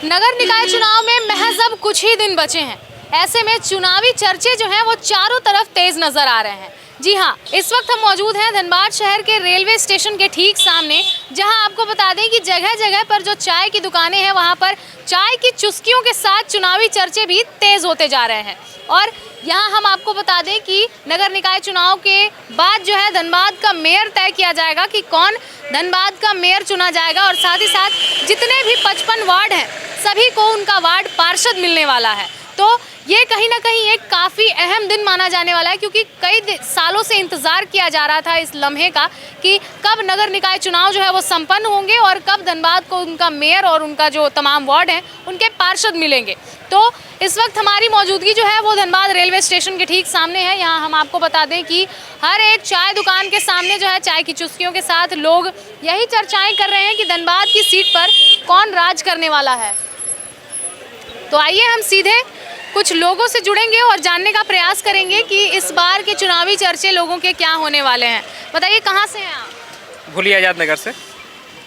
नगर निकाय चुनाव में महज अब कुछ ही दिन बचे हैं। ऐसे में चुनावी चर्चे जो हैं वो चारों तरफ तेज नजर आ रहे हैं। जी हाँ, इस वक्त हम मौजूद हैं धनबाद शहर के रेलवे स्टेशन के ठीक सामने, जहां आपको बता दें कि जगह जगह पर जो चाय की दुकानें हैं वहां पर चाय की चुस्कियों के साथ चुनावी चर्चे भी तेज होते जा रहे हैं। और यहाँ हम आपको बता दें कि नगर निकाय चुनाव के बाद जो है धनबाद का मेयर तय किया जाएगा कि कौन धनबाद का मेयर चुना जाएगा, और साथ ही साथ जितने भी 55 वार्ड हैं सभी को उनका वार्ड पार्षद मिलने वाला है। तो ये कहीं ना कहीं एक काफ़ी अहम दिन माना जाने वाला है, क्योंकि कई सालों से इंतज़ार किया जा रहा था इस लम्हे का कि कब नगर निकाय चुनाव जो है वो संपन्न होंगे और कब धनबाद को उनका मेयर और उनका जो तमाम वार्ड हैं उनके पार्षद मिलेंगे। तो इस वक्त हमारी मौजूदगी जो है वो धनबाद रेलवे स्टेशन के ठीक सामने है। यहाँ हम आपको बता दें कि हर एक चाय दुकान के सामने जो है चाय की चुस्कियों के साथ लोग यही चर्चाएँ कर रहे हैं कि धनबाद की सीट पर कौन राज करने वाला है। तो आइए हम सीधे कुछ लोगों से जुड़ेंगे और जानने का प्रयास करेंगे कि इस बार के चुनावी चर्चे लोगों के क्या होने वाले हैं। बताइए, कहाँ से हैं आप? भूली आज़ाद नगर से।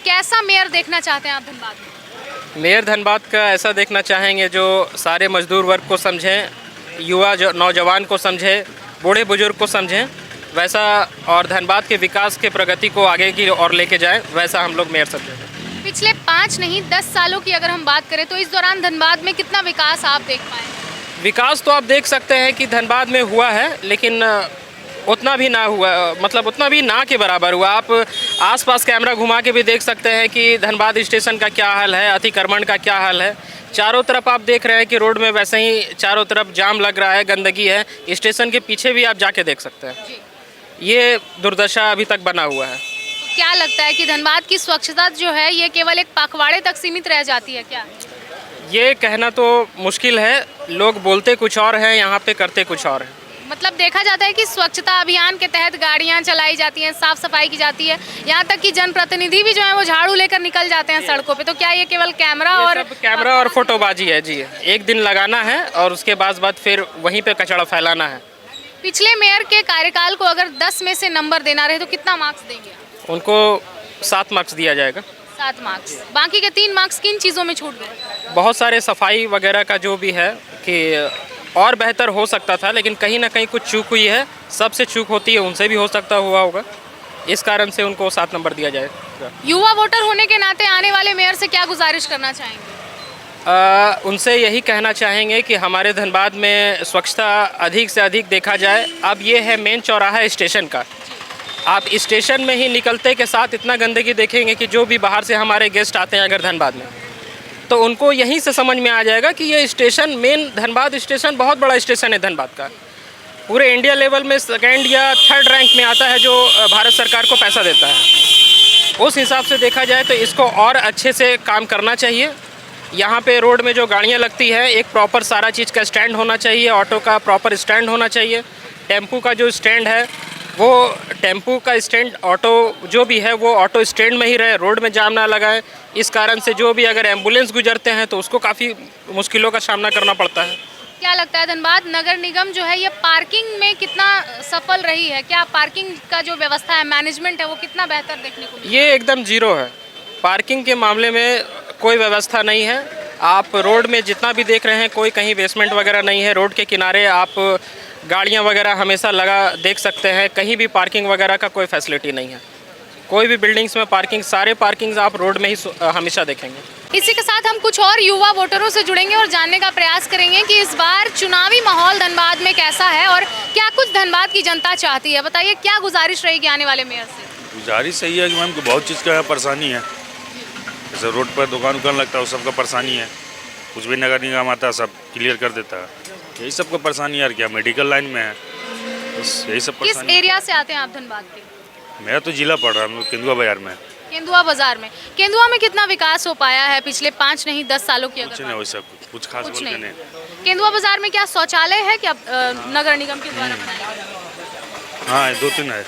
कैसा मेयर देखना चाहते हैं आप धनबाद में? मेयर धनबाद का ऐसा देखना चाहेंगे जो सारे मजदूर वर्ग को समझें, युवा नौजवान को समझें, बूढ़े बुजुर्ग को समझें, वैसा, और धनबाद के विकास के प्रगति को आगे की ओर लेके जाएं, वैसा हम लोग मेयर समझें। पिछले 5 नहीं 10 सालों की अगर हम बात करें तो इस दौरान धनबाद में कितना विकास आप देख पाए? विकास तो आप देख सकते हैं कि धनबाद में हुआ है, लेकिन उतना भी ना हुआ, मतलब उतना भी ना के बराबर हुआ। आप आसपास कैमरा घुमा के भी देख सकते हैं कि धनबाद स्टेशन का क्या हाल है, अतिक्रमण का क्या हाल है। चारों तरफ आप देख रहे हैं कि रोड में वैसे ही चारों तरफ जाम लग रहा है, गंदगी है। स्टेशन के पीछे भी आप जाके देख सकते हैं, ये दुर्दशा अभी तक बना हुआ है। तो क्या लगता है कि धनबाद की स्वच्छता जो है ये केवल एक पखवाड़े तक सीमित रह जाती है क्या? ये कहना तो मुश्किल है, लोग बोलते कुछ और हैं, यहाँ पे करते कुछ और हैं। मतलब देखा जाता है कि स्वच्छता अभियान के तहत गाड़ियां चलाई जाती हैं, साफ सफाई की जाती है, यहाँ तक कि जनप्रतिनिधि भी जो है वो झाड़ू लेकर निकल जाते हैं सड़कों पे। तो क्या ये केवल कैमरा और फोटोबाजी है? जी, एक दिन लगाना है और उसके बाद फिर वहीं पे कचरा फैलाना है। पिछले मेयर के कार्यकाल को अगर 10 में से नंबर देना रहे तो कितना मार्क्स देंगे? उनको 7 मार्क्स दिया जाएगा। 7 मार्क्स। बाकी के 3 मार्क्स किन चीज़ों में छूट गए? बहुत सारे सफाई वगैरह का जो भी है कि और बेहतर हो सकता था, लेकिन कहीं ना कहीं कुछ चूक हुई है। सबसे चूक होती है, उनसे भी हो सकता हुआ होगा, इस कारण से उनको 7 नंबर दिया जाएगा। युवा वोटर होने के नाते आने वाले मेयर से क्या गुजारिश करना चाहेंगे? उनसे यही कहना चाहेंगे कि हमारे धनबाद में स्वच्छता अधिक से अधिक देखा जाए। अब ये है मेन चौराहा स्टेशन का, आप स्टेशन में ही निकलते के साथ इतना गंदगी देखेंगे कि जो भी बाहर से हमारे गेस्ट आते हैं अगर धनबाद में, तो उनको यहीं से समझ में आ जाएगा कि ये स्टेशन, मेन धनबाद स्टेशन बहुत बड़ा स्टेशन है धनबाद का। पूरे इंडिया लेवल में 2nd या 3rd रैंक में आता है, जो भारत सरकार को पैसा देता है। उस हिसाब से देखा जाए तो इसको और अच्छे से काम करना चाहिए। यहाँ पे रोड में जो गाड़ियाँ लगती है, एक प्रॉपर सारा चीज़ का स्टैंड होना चाहिए, ऑटो का प्रॉपर स्टैंड होना चाहिए। टेम्पू का जो स्टैंड है वो टेम्पू का स्टैंड, ऑटो जो भी है वो ऑटो स्टैंड में ही रहे, रोड में जाम ना लगाए। इस कारण से जो भी अगर एम्बुलेंस गुजरते हैं तो उसको काफ़ी मुश्किलों का सामना करना पड़ता है। क्या लगता है धनबाद नगर निगम जो है ये पार्किंग में कितना सफल रही है? क्या पार्किंग का जो व्यवस्था है, मैनेजमेंट है, वो कितना बेहतर देखने को मिला? ये एकदम जीरो है। पार्किंग के मामले में कोई व्यवस्था नहीं है। आप रोड में जितना भी देख रहे हैं, कोई कहीं बेसमेंट वगैरह नहीं है। रोड के किनारे आप गाड़ियां वगैरह हमेशा लगा देख सकते हैं, कहीं भी पार्किंग वगैरह का कोई फैसिलिटी नहीं है। कोई भी बिल्डिंग्स में पार्किंग, सारे पार्किंग्स आप रोड में ही हमेशा देखेंगे। इसी के साथ हम कुछ और युवा वोटरों से जुड़ेंगे और जानने का प्रयास करेंगे कि इस बार चुनावी माहौल धनबाद में कैसा है और क्या कुछ धनबाद की जनता चाहती है। बताइए, क्या गुजारिश रहेगी आने वाले मेयर से? गुजारिश सही है कि मैम को बहुत चीज़ का परेशानी है। जैसे रोड पर दुकान लगता है, उस सबका परेशानी है। कुछ भी नगर निगम आता है सब क्लियर कर देता है। यही सबको परेशानी यार, क्या मेडिकल लाइन में है, बस यही सब किस एरिया से आते हैं आप धनबाद के? मेरा तो जिला पड़ रहा है केंदुआ बाजार में। केंदुआ बाजार में। केंदुआ में कितना विकास हो पाया है पिछले 5 नहीं 10 सालों की? कुछ नहीं, वैसा कुछ खास कुछ बोलते नहीं। केंदुआ बाजार में क्या शौचालय है क्या नगर निगम के द्वारा बनाया गया? हाँ, 2-3 है।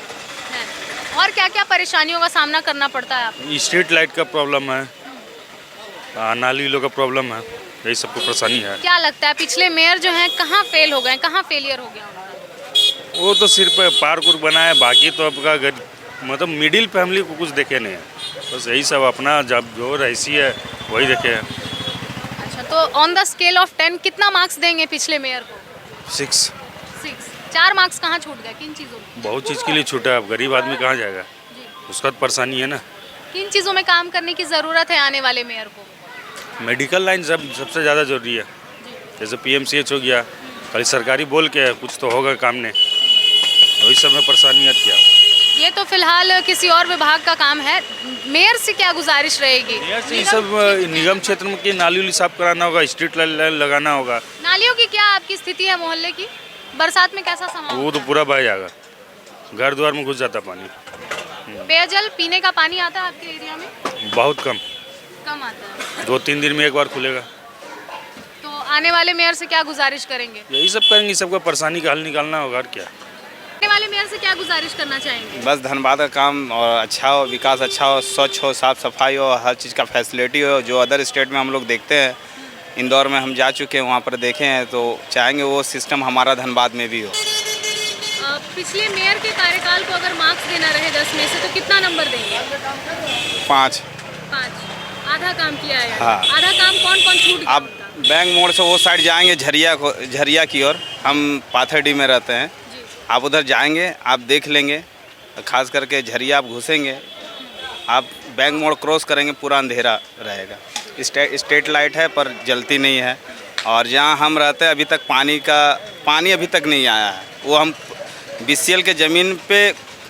और क्या क्या परेशानियों का सामना करना पड़ता है आपको? स्ट्रीट लाइट का प्रॉब्लम है, नाली का प्रॉब्लम है, यही सबको परेशानी है। क्या लगता है पिछले मेयर जो हैं कहाँ फेल हो गए, कहाँ फेलियर हो गया उनका? वो तो सिर्फ पार्क उर्क बना है, बाकी तो आपका मतलब मिडिल फैमिली को कुछ देखे नहीं है। बस यही सब अपना जब जो रईसी है वही देखे है। तो ऑन द स्केल ऑफ 10 कितना मार्क्स देंगे पिछले मेयर को? 6। 6। 4 मार्क्स कहाँ छूट गए, किन चीज़ों में? बहुत चीज़ के लिए छूटा है, अब गरीब आदमी कहाँ जाएगा, जी। उसका तो परेशानी है ना। किन चीज़ों में काम करने की ज़रूरत है आने वाले मेयर को? मेडिकल लाइन सबसे ज़्यादा जरूरी है, जैसे PMCH हो गया, खाली सरकारी बोल के कुछ तो होगा काम ने, वही सब में परेशानी है क्या। ये तो फिलहाल किसी और विभाग का काम है, मेयर से क्या गुजारिश रहेगी? मेयर से ये सब निगम क्षेत्र में की नाली उली साफ कराना होगा, स्ट्रीट लाइट लगाना होगा। नालियों की क्या आपकी स्थिति है मोहल्ले की? बरसात में कैसा समय? वो तो पूरा बह जाएगा, घर द्वार में घुस जाता पानी। पेयजल पीने का पानी आता है आपके एरिया में? बहुत कम आता है। 2-3 दिन में एक बार खुलेगा। तो आने वाले मेयर से क्या गुजारिश करेंगे? यही सब करेंगे, सबका परेशानी का हल निकालना होगा और क्या। आने वाले मेयर से क्या गुजारिश करना चाहेंगे? बस धनबाद का काम और अच्छा हो, विकास अच्छा हो, स्वच्छ हो, साफ़ सफाई हो, हर चीज़ का फैसिलिटी हो। जो अदर स्टेट में हम लोग देखते हैं, इंदौर में हम जा चुके हैं, वहाँ पर देखे हैं, तो चाहेंगे वो सिस्टम हमारा धनबाद में भी हो। पिछले मेयर के कार्यकाल को अगर मार्क्स देना रहे 10 में से तो कितना नंबर देंगे? 5। 5। आधा काम किया है। हाँ। आधा काम कौन कौन छूट गया? आप बैंक मोड़ से वो साइड जाएंगे झरिया की ओर, हम पाथरडी में रहते हैं, जी। आप उधर जाएंगे, आप देख लेंगे, खास करके झरिया आप घुसेंगे, आप बैंक मोड़ क्रॉस करेंगे, पूरा अंधेरा रहेगा। स्ट्रीट लाइट है पर जलती नहीं है। और जहाँ हम रहते हैं अभी तक पानी अभी तक नहीं आया है। वो हम BCL के ज़मीन पे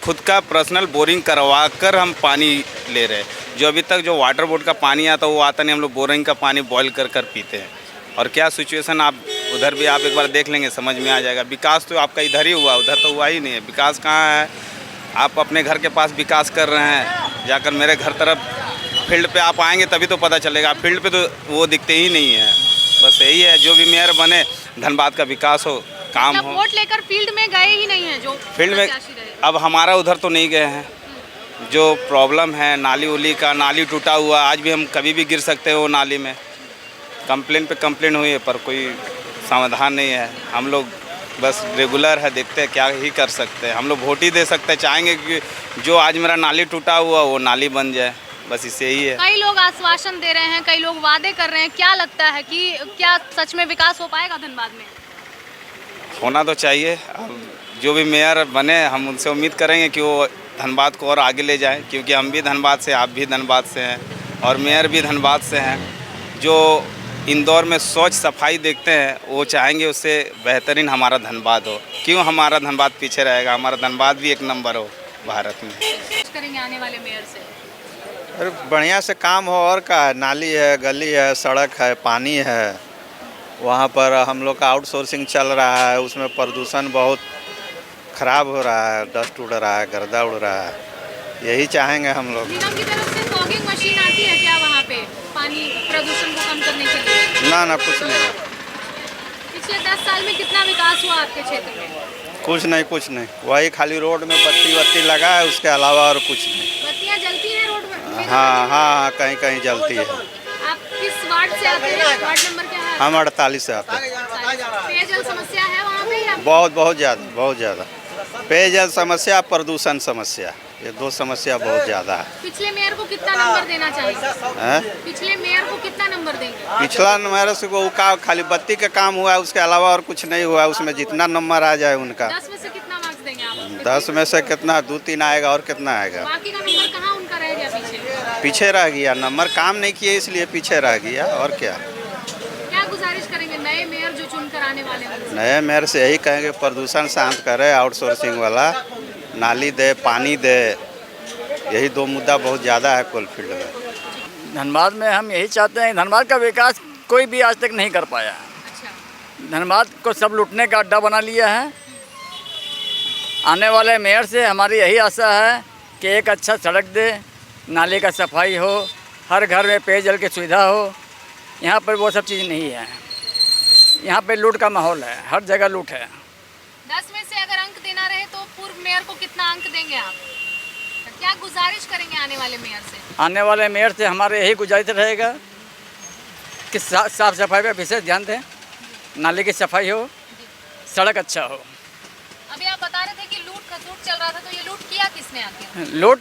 खुद का पर्सनल बोरिंग करवा कर हम पानी ले रहे हैं। जो अभी तक जो वाटर बोर्ड का पानी आता है वो आता नहीं, हम लोग बोरिंग का पानी बॉईल कर पीते हैं। और क्या सिचुएशन आप उधर भी आप एक बार देख लेंगे, समझ में आ जाएगा। विकास तो आपका इधर ही हुआ, उधर तो हुआ ही नहीं है। विकास कहाँ है? आप अपने घर के पास विकास कर रहे हैं, जाकर मेरे घर तरफ फील्ड पे आप आएंगे तभी तो पता चलेगा। फील्ड पे तो वो दिखते ही नहीं है। बस यही है, जो भी मेयर बने धनबाद का विकास हो, काम हो। वोट लेकर फील्ड में गए ही नहीं है जो फील्ड में अब हमारा उधर तो नहीं गए हैं। जो प्रॉब्लम है नाली उली का, नाली टूटा हुआ, आज भी हम कभी भी गिर सकते हैं वो नाली में। कंप्लेन पे कंप्लेन हुई है पर कोई समाधान नहीं है। हम लोग बस रेगुलर है, देखते हैं क्या ही कर सकते हैं। हम लोग वोट ही दे सकते हैं, चाहेंगे कि जो आज मेरा नाली टूटा हुआ वो नाली बन जाए, बस इससे ही है। कई लोग आश्वासन दे रहे हैं, कई लोग वादे कर रहे हैं, क्या लगता है कि क्या सच में विकास हो पाएगा धनबाद में? होना तो चाहिए। अब जो भी मेयर बने हम उनसे उम्मीद करेंगे कि वो धनबाद को और आगे ले जाएं, क्योंकि हम भी धनबाद से, आप भी धनबाद से हैं और मेयर भी धनबाद से हैं। जो इंदौर में स्वच्छ सफाई देखते हैं वो चाहेंगे उससे बेहतरीन हमारा धनबाद हो। क्यों हमारा धनबाद पीछे रहेगा? हमारा धनबाद भी एक नंबर हो भारत में। करेंगे आने वाले मेयर से? अरे बढ़िया से काम हो और का है, नाली है, गली है, सड़क है, पानी है। वहाँ पर हम लोग का आउटसोर्सिंग चल रहा है, उसमें प्रदूषण बहुत ख़राब हो रहा है, डस्ट उड़ रहा है, गर्दा उड़ रहा है। यही चाहेंगे हम लोग। निगम की तरफ से फॉगिंग मशीन आती है क्या वहाँ पे पानी प्रदूषण को कम करने के लिए? ना कुछ नहीं। पिछले 10 साल में कितना विकास हुआ आपके क्षेत्र में? कुछ नहीं। वही खाली रोड में बत्ती लगा है, उसके अलावा और कुछ नहीं। बत्तियाँ जलती हैं रोड में? हाँ, कहीं जलती है। आप किस वार्ड से आते हैं? वार्ड नंबर क्या है? हम 48 से आते हैं। पेयजल समस्या है वहाँ पे या? बहुत ज़्यादा पेयजल समस्या, प्रदूषण समस्या, ये दो समस्या बहुत ज़्यादा है। पिछले मेयर को कितना नंबर देना चाहिए? पिछले मेयर को कितना नंबर देंगे? पिछला मेयर से वो का खाली बत्ती का काम हुआ है, उसके अलावा और कुछ नहीं हुआ। उसमें जितना नंबर आ जाए उनका। 10 में से कितना मार्क्स देंगे आप? 10 में से कितना, 2-3 आएगा और कितना आएगा? बाकी का नंबर कहाँ उनका रह गया पीछे? पीछे रह गया, नंबर काम नहीं किए इसलिए पीछे रह गया और क्या। क्या गुजारिश करेंगे नए मेयर जो चुनकर आने वाले हैं? नए मेयर से यही कहेंगे प्रदूषण शांत करे, आउटसोर्सिंग वाला नाली दे, पानी दे। यही दो मुद्दा बहुत ज़्यादा है कोलफील्ड में। धनबाद में हम यही चाहते हैं, धनबाद का विकास कोई भी आज तक नहीं कर पाया। अच्छा। धनबाद को सब लूटने का अड्डा बना लिया है। आने वाले मेयर से हमारी यही आशा है कि एक अच्छा सड़क दे, नाले का सफाई हो, हर घर में पेयजल की सुविधा हो। यहाँ पर वो सब चीज़ नहीं है। यहाँ पे लूट का माहौल है, हर जगह लूट है। 10 में से अगर अंक देना रहे तो पूर्व मेयर को कितना अंक देंगे आप? क्या गुजारिश करेंगे आने वाले मेयर से? आने वाले मेयर से हमारे यही गुजारिश रहेगा कि साफ सफाई पर विशेष ध्यान दें, नाले की सफाई हो, सड़क अच्छा हो। अभी आप बता रहे थे कि लूट खसूट चल रहा था, तो ये लूट किया किसने आके? लूट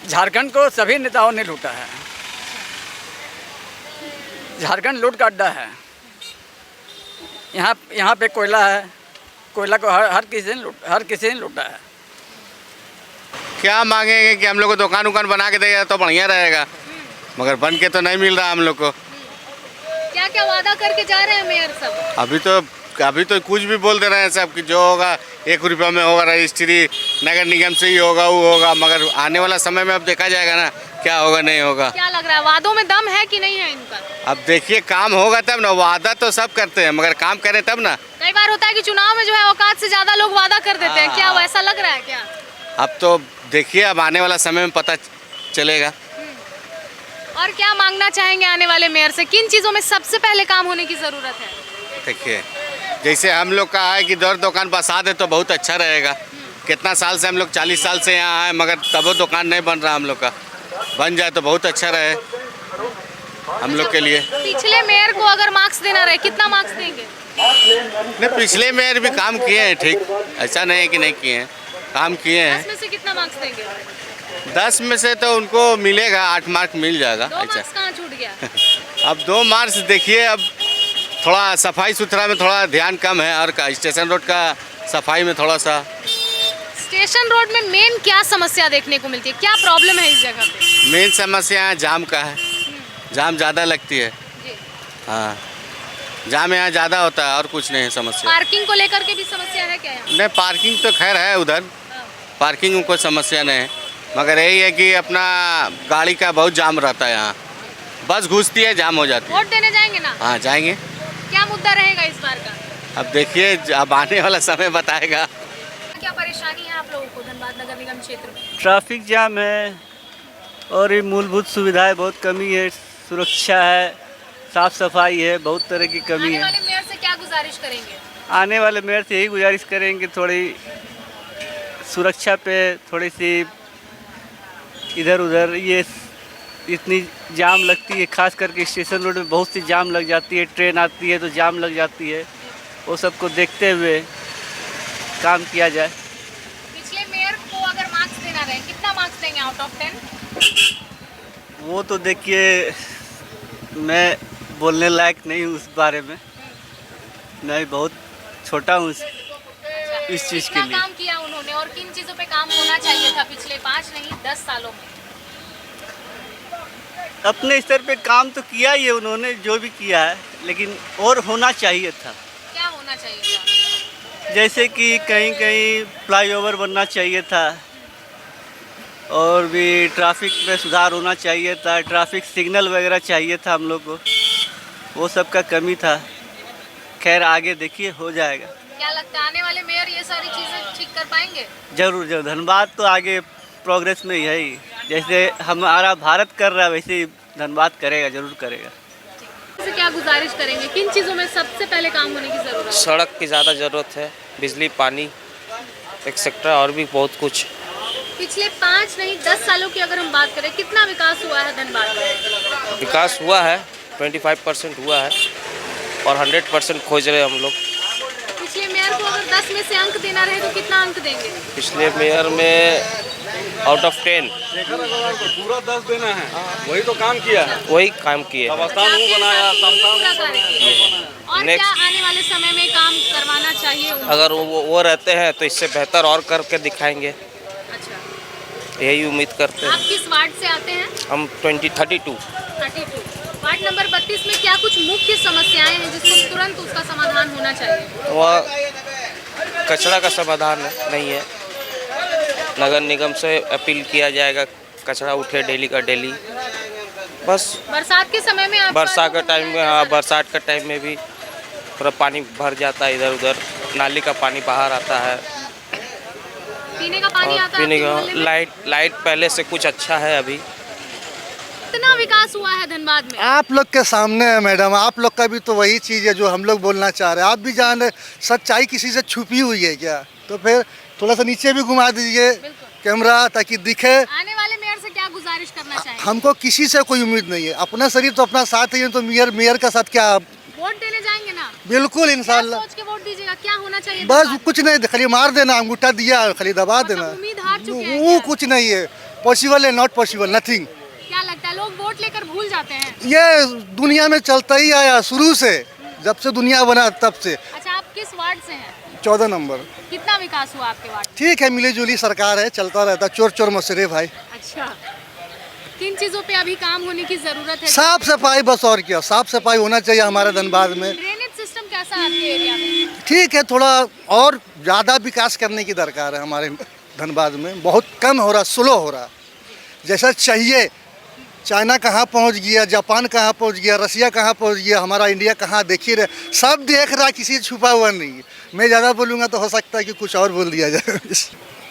झारखंड को सभी नेताओं ने लूटा है। झारखंड लूट का अड्डा है। यहाँ पे कोयला है, कोयला को हर किसी ने लूटा है। क्या मांगेंगे कि हम लोग को दुकान उकान बना के देगा तो बढ़िया रहेगा, मगर बन के तो नहीं मिल रहा हम लोग को। क्या क्या वादा करके जा रहे हैं मेयर सब? अभी तो कुछ भी बोल दे रहे हैं सब कि जो होगा 1 रुपया में होगा, रजिस्ट्री नगर निगम से ही होगा, वो होगा, मगर आने वाला समय में अब देखा जाएगा ना क्या होगा नहीं होगा। क्या लग रहा है, वादों में दम है कि नहीं है इनका? अब देखिए काम होगा तब ना, वादा तो सब करते हैं मगर काम करें तब ना। कई बार होता है कि चुनाव में जो है औकात से ज्यादा लोग वादा कर देते हैं, क्या वैसा लग रहा है क्या? अब तो देखिए, अब आने वाला समय में पता चलेगा। और क्या मांगना चाहेंगे आने वाले मेयर से, किन चीज़ों में सबसे पहले काम होने की ज़रूरत है? देखिए, जैसे हम लोग का है कि दौर दुकान बसा दे तो बहुत अच्छा रहेगा। कितना साल से हम लोग 40 साल से यहाँ आए मगर तब वो दुकान नहीं बन रहा हम लोग का, बन जाए तो बहुत अच्छा रहे हम लोग के लिए। पिछले मेयर को अगर मार्क्स देना रहे, कितना मार्क्स देंगे? नहीं, पिछले मेयर भी काम किए हैं ठीक, ऐसा नहीं है कि नहीं किए हैं, काम किए 10 हैं। में से कितना मार्क्स देंगे? 10 में से तो उनको मिलेगा 8 मार्क मिल जाएगा। 2 मार्क्स कहाँ छूट गया? अब 2 मार्क्स देखिए, अब थोड़ा सफाई सुथरा में थोड़ा ध्यान कम है, और का स्टेशन रोड का सफाई में थोड़ा सा। स्टेशन रोड में मेन क्या समस्या देखने को मिलती है, क्या प्रॉब्लम है इस जगह पे? मेन समस्या है जाम का है, जाम ज़्यादा लगती है। जी। हाँ, जाम यहाँ ज़्यादा होता है और कुछ नहीं है समस्या। पार्किंग को लेकर के भी समस्या है क्या यहाँ? नहीं, पार्किंग तो खैर है उधर, पार्किंग में कोई समस्या नहीं है, मगर यही है कि अपना गाड़ी का बहुत जाम रहता है यहाँ, बस घुसती है जाम हो जाती है। वोट देने जाएंगे ना? हाँ जाएंगे। क्या मुद्दा रहेगा इस बार का? अब देखिए, अब आने वाला समय बताएगा। क्या परेशानी है आप लोगों को धनबाद नगर निगम क्षेत्र में? ट्रैफिक जाम है और ये मूलभूत सुविधाएं बहुत कमी है, सुरक्षा है, साफ सफाई है, बहुत तरह की कमी आने है। वाले मेयर से क्या गुजारिश करेंगे? आने वाले मेयर से यही गुजारिश करेंगे, थोड़ी सुरक्षा पे थोड़ी सी इधर उधर, ये इतनी जाम लगती है, खास करके स्टेशन रोड में बहुत सी जाम लग जाती है, ट्रेन आती है तो जाम लग जाती है, वो सबको देखते हुए काम किया जाए। पिछले मेयर को अगर मार्क्स देना रहे, कितना मार्क्स देंगे आउट ऑफ 10? वो तो देखिए, मैं बोलने लायक नहीं हूँ उस बारे में, मैं बहुत छोटा हूँ इस चीज़ के कितना लिए। काम किया उन्होंने और किन चीज़ों पे काम होना चाहिए था पिछले 5 नहीं 10 सालों में? अपने स्तर पे काम तो किया ही है उन्होंने, जो भी किया है, लेकिन और होना चाहिए था। क्या होना चाहिए था? जैसे कि कहीं कहीं फ्लाईओवर बनना चाहिए था, और भी ट्रैफिक में सुधार होना चाहिए था, ट्रैफिक सिग्नल वगैरह चाहिए था हम लोग को, वो सब का कमी था। खैर आगे देखिए हो जाएगा। क्या लगता है आने वाले मेयर ये सारी चीज़ें ठीक कर पाएंगे? जरूर जरूर, धनबाद तो आगे प्रोग्रेस में ही है ही, जैसे हमारा भारत कर रहा है वैसे ही धनबाद करेगा, जरूर करेगा। से क्या गुजारिश करेंगे, किन चीज़ों में सबसे पहले काम होने की ज़रूरत है? सड़क की ज़्यादा ज़रूरत है, बिजली, पानी, एक्सेट्रा, और भी बहुत कुछ। पिछले 5 नहीं 10 सालों की अगर हम बात करें, कितना विकास हुआ है धनबाद में? विकास हुआ है, 25% हुआ है, और 100% खोज रहे हम लोग। पिछले मेयर को अगर 10 में से अंक देना रहे तो कितना अंक देंगे? पिछले मेयर में आउट ऑफ 10 पूरा 10 देना है, वही तो काम किया है, वही काम किए। बनाया, पूरा कार्य किया। और क्या आने वाले समय में काम करवाना चाहिए उनको? अगर वो रहते हैं तो इससे बेहतर और करके दिखाएंगे, अच्छा, यही उम्मीद करते आप हैं। किस वार्ड से आते हैं? हम 32 वार्ड नंबर 32 में क्या कुछ मुख्य समस्याएं हैं जिसको तुरंत उसका समाधान होना चाहिए? वह कचरा का समाधान नहीं है, नगर निगम से अपील किया जाएगा, कचरा उठे डेली का डेली। बस बरसात के समय में आपको बरसात का टाइम में, हाँ, बरसात का टाइम में भी पूरा पानी भर जाता है, इधर उधर नाली का पानी बाहर आता है, पीने का पानी और आता है पीने आपके का मोहल्ले में? लाइट पहले से कुछ अच्छा है अभी। कितना विकास हुआ है धनबाद में? आप लोग के सामने है मैडम, आप लोग का भी तो वही चीज़ है जो हम लोग बोलना चाह रहे हैं। आप भी जान रहे, सच्चाई किसी से छुपी हुई है क्या? तो फिर थोड़ा सा नीचे भी घुमा दीजिए कैमरा ताकि दिखे। आने वाले मेयर से क्या गुजारिश करना चाहिए? हमको किसी से कोई उम्मीद नहीं है, अपना शरीर तो अपना साथ ही है, तो मेयर का साथ क्या? वोट देने जाएंगे ना? बिल्कुल क्या इंशाल्लाह। सोच के वोट दीजिएगा, क्या होना चाहिए? बस धनबाद? कुछ नहीं, खाली मार देना, अंगूठा दिया खाली दबा मतलब देना, उम्मीद हार चुके हैं वो क्या? कुछ नहीं है। पॉसिबल है, नॉट पॉसिबल, नथिंग। क्या क्या लगता है, लोग वोट लेकर भूल जाते हैं? ये दुनिया में चलता ही आया शुरू से, जब से दुनिया बना तब से। अच्छा, आप किस वार्ड से हैं? 14 नंबर। कितना विकास हुआ आपके वार्ड? ठीक है, मिली जुली सरकार है, चलता रहता, चोर चोर मसरे भाई। अच्छा, किन चीजों पे अभी काम होने की जरूरत है? साफ सफाई, बस और क्या, साफ सफाई होना चाहिए हमारे धनबाद में। ड्रेनेज सिस्टम कैसा है आपके एरिया में? ठीक है, थोड़ा और ज़्यादा विकास करने की दरकार है हमारे धनबाद में, बहुत कम हो रहा, स्लो हो रहा जैसा चाहिए। चाइना कहाँ पहुँच गया, जापान कहाँ पहुँच गया, रसिया कहाँ पहुँच गया, हमारा इंडिया कहाँ, देख ही रहे, सब देख रहा, किसी से छुपा हुआ नहीं है। मैं ज़्यादा बोलूँगा तो हो सकता है कि कुछ और बोल दिया जाए।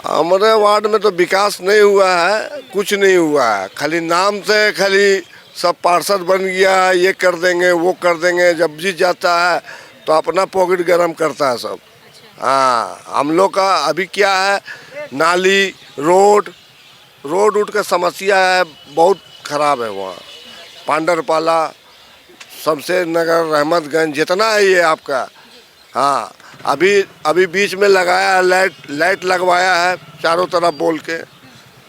हमारे वार्ड में तो विकास नहीं हुआ है, कुछ नहीं हुआ है, खाली नाम से, खाली सब पार्षद बन गया, ये कर देंगे वो कर देंगे, जब जीत जाता है तो अपना पॉकेट गरम करता है सब। हाँ, हम लोग का अभी क्या है, नाली रोड उड का समस्या है, बहुत ख़राब है वहाँ। पांडरपाला, शमशेर नगर, रहमतगंज, जितना है ये आपका। हाँ, अभी बीच में लगाया है, लाइट लगवाया है चारों तरफ बोल के।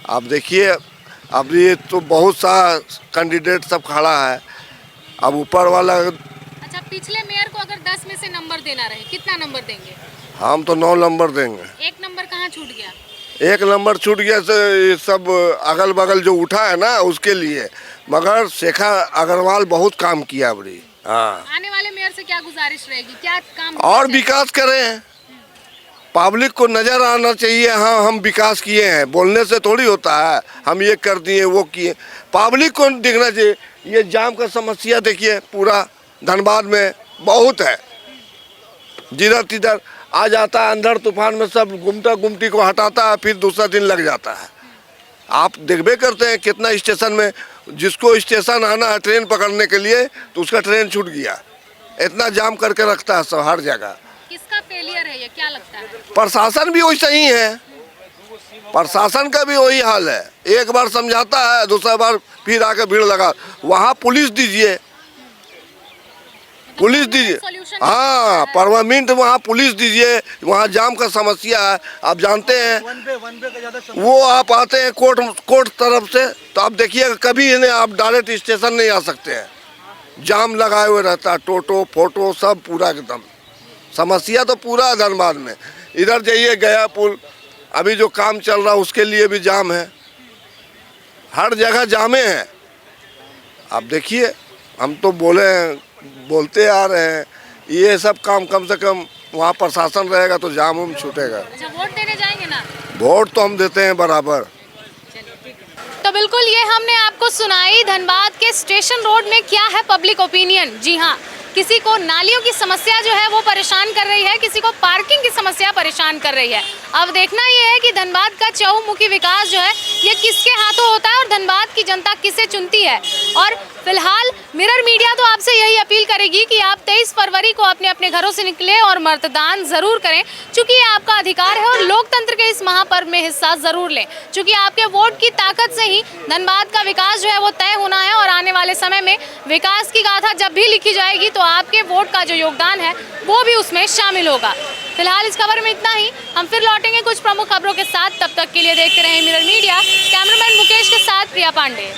आप देखिए, अभी तो बहुत सा कैंडिडेट सब खड़ा है, अब ऊपर वाला। अच्छा, पिछले मेयर को अगर 10 में से नंबर देना रहे, कितना नंबर देंगे? हम तो 9 नंबर देंगे। 1 नंबर कहाँ छूट गया? 1 नंबर छूट गया से सब अगल बगल जो उठा है ना उसके लिए, मगर शेखर अग्रवाल बहुत काम किया अभी। हाँ, आने वाले मेयर से क्या गुजारिश रहेगी, क्या काम और विकास करें, पब्लिक को नज़र आना चाहिए। हाँ, हम विकास किए हैं, बोलने से थोड़ी होता है हम ये कर दिए वो किए, पब्लिक को दिखना चाहिए। ये जाम का समस्या देखिए, पूरा धनबाद में बहुत है, जिधर तिधर आ जाता है, अंदर तूफान में सब गुमटी को हटाता है, फिर दूसरा दिन लग जाता है। आप देखबे करते हैं कितना स्टेशन में, जिसको स्टेशन आना है ट्रेन पकड़ने के लिए तो उसका ट्रेन छूट गया, इतना जाम करके रखता है सब हर जगह। किसका फेलियर है ये, क्या लगता है? प्रशासन भी वैसा ही है, प्रशासन का भी वही हाल है, एक बार समझाता है, दूसरा बार फिर आके भीड़ लगा। वहाँ पुलिस दीजिए, पुलिस दीजिए, हाँ, परमानेंट वहाँ पुलिस दीजिए, वहाँ जाम का समस्या है। आप जानते हैं वो आप आते हैं कोर्ट तरफ से, तो आप देखिए कभी इन्हें आप डायरेक्ट स्टेशन नहीं आ सकते हैं, जाम लगाए हुए रहता है, टोटो फोटो सब पूरा एकदम समस्या तो पूरा धनबाद में। इधर जाइए गया पुल, अभी जो काम चल रहा है उसके लिए भी जाम है, हर जगह जामे हैं। आप देखिए, हम तो बोलते आ रहे हैं, ये सब काम कम से कम वहाँ प्रशासन रहेगा तो जाम उम छूटेगा। अच्छा, वोट देने जाएंगे ना? वोट तो हम देते हैं बराबर। तो बिल्कुल ये हमने आपको सुनाई धनबाद के स्टेशन रोड में क्या है पब्लिक ओपिनियन। जी हाँ, किसी को नालियों की समस्या जो है वो परेशान कर रही है, किसी को पार्किंग की समस्या परेशान कर रही है। अब देखना ये है कि धनबाद का चहुमुखी विकास जो है ये किसके हाथों होता है और धनबाद की जनता किसे चुनती है। और फिलहाल मिरर मीडिया तो आपसे यही अपील करेगी कि आप 23 फरवरी को अपने अपने घरों से निकले और मतदान ज़रूर करें, चूँकि ये आपका अधिकार है, और लोकतंत्र के इस महापर्व में हिस्सा ज़रूर लें, चूँकि आपके वोट की ताकत से ही धनबाद का विकास जो है वो तय होना है। और आने वाले समय में विकास की गाथा जब भी लिखी जाएगी तो आपके वोट का जो योगदान है वो भी उसमें शामिल होगा। फिलहाल इस खबर में इतना ही, हम फिर लौटेंगे कुछ प्रमुख खबरों के साथ। तब तक के लिए देखते रहें मिरर मीडिया। कैमरामैन मुकेश के साथ प्रिया पांडे।